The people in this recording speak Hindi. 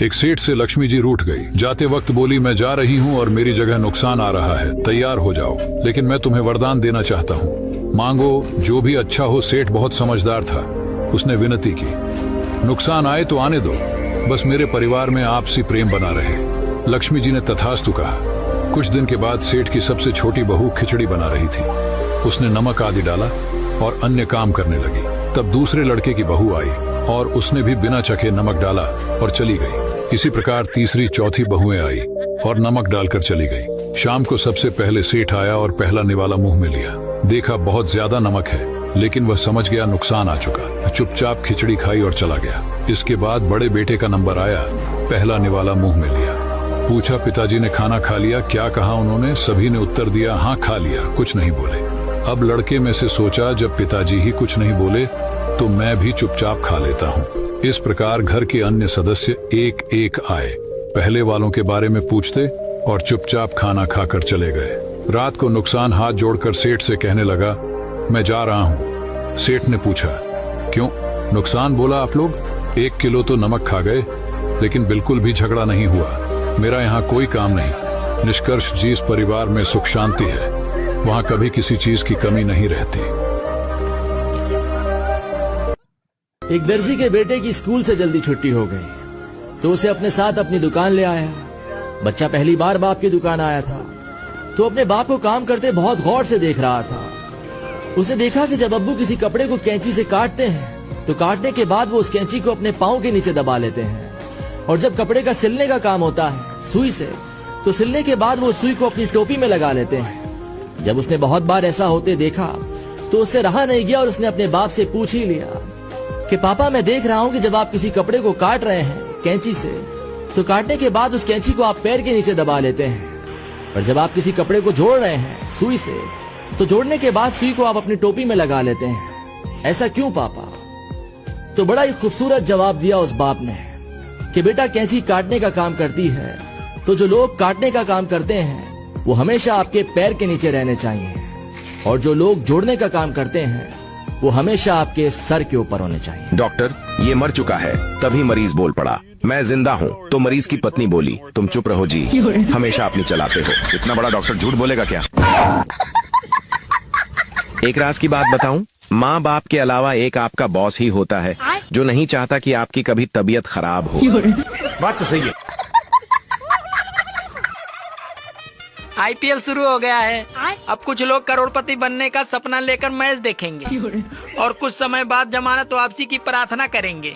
एक सेठ से लक्ष्मी जी रूठ गई। जाते वक्त बोली, मैं जा रही हूँ और मेरी जगह नुकसान आ रहा है, तैयार हो जाओ, लेकिन मैं तुम्हें वरदान देना चाहता हूँ, मांगो जो भी अच्छा हो। सेठ बहुत समझदार था, उसने विनती की, नुकसान आए तो आने दो, बस मेरे परिवार में आपसी प्रेम बना रहे। लक्ष्मी जी ने तथास्तु कहा। कुछ दिन के बाद सेठ की सबसे छोटी बहू खिचड़ी बना रही थी। उसने नमक आदि डाला और अन्य काम करने लगी। तब दूसरे लड़के की बहू आई और उसने भी बिना चखे नमक डाला और चली गई। इसी प्रकार तीसरी चौथी बहुएं आई और नमक डालकर चली गई। शाम को सबसे पहले सेठ आया और पहला निवाला मुंह में लिया। देखा बहुत ज्यादा नमक है, लेकिन वह समझ गया नुकसान आ चुका। चुपचाप खिचड़ी खाई और चला गया। इसके बाद बड़े बेटे का नंबर आया, पहला निवाला मुंह में लिया। पूछा, पिताजी ने खाना खा लिया? क्या कहा उन्होंने? सभी ने उत्तर दिया, हाँ खा लिया, कुछ नहीं बोले। अब लड़के में से सोचा, जब पिताजी ही कुछ नहीं बोले तो मैं भी चुपचाप खा लेता हूँ। इस प्रकार घर के अन्य सदस्य एक एक आए, पहले वालों के बारे में पूछते और चुपचाप खाना खाकर चले गए। रात को नुकसान हाथ जोड़कर सेठ से कहने लगा, मैं जा रहा हूँ। सेठ ने पूछा, क्यों? नुकसान बोला, आप लोग 1 किलो तो नमक खा गए, लेकिन बिल्कुल भी झगड़ा नहीं हुआ। मेरा यहाँ कोई काम नहीं। निष्कर्ष, जिस परिवार में सुख शांति है वहाँ कभी किसी चीज की कमी नहीं रहती। एक दर्जी के बेटे की स्कूल से जल्दी छुट्टी हो गई तो उसे अपने साथ अपनी दुकान ले आया। बच्चा पहली बार बाप की दुकान आया था तो अपने बाप को काम करते बहुत गौर से देख रहा था। उसने देखा कि जब अब्बू किसी कपड़े को कैंची से काटते हैं तो काटने के बाद वो उस कैंची को अपने पाँव के नीचे दबा लेते हैं, और जब कपड़े का सिलने का काम होता है सुई से, तो सिलने के बाद वो सुई को अपनी टोपी में लगा लेते हैं। जब उसने बहुत बार ऐसा होते देखा तो उससे रहा नहीं गया और उसने अपने बाप से पूछ ही लिया कि पापा, मैं देख रहा हूँ कि जब आप किसी कपड़े को काट रहे हैं कैंची से, तो काटने के बाद उस कैंची को आप पैर के नीचे दबा लेते हैं, और जब आप किसी कपड़े को जोड़ रहे हैं सुई से, तो जोड़ने के बाद सुई को आप अपनी टोपी में लगा लेते हैं। ऐसा क्यों पापा? तो बड़ा ही खूबसूरत जवाब दिया उस बाप ने कि बेटा, कैंची काटने का काम करती है तो जो लोग काटने का काम करते हैं वो हमेशा आपके पैर के नीचे रहने चाहिए, और जो लोग जोड़ने का काम करते हैं वो हमेशा आपके सर के ऊपर होने चाहिए। डॉक्टर, ये मर चुका है। तभी मरीज बोल पड़ा, मैं जिंदा हूँ। तो मरीज की पत्नी बोली, तुम चुप रहो जी, हमेशा अपनी चलाते हो। इतना बड़ा डॉक्टर झूठ बोलेगा क्या? एक राज की बात बताऊं, माँ बाप के अलावा एक आपका बॉस ही होता है जो नहीं चाहता कि आपकी कभी तबीयत खराब हो। बात तो सही है। आईपीएल शुरू हो गया है। अब कुछ लोग करोड़पति बनने का सपना लेकर मैच देखेंगे और कुछ समय बाद जमानत वापसी की प्रार्थना करेंगे।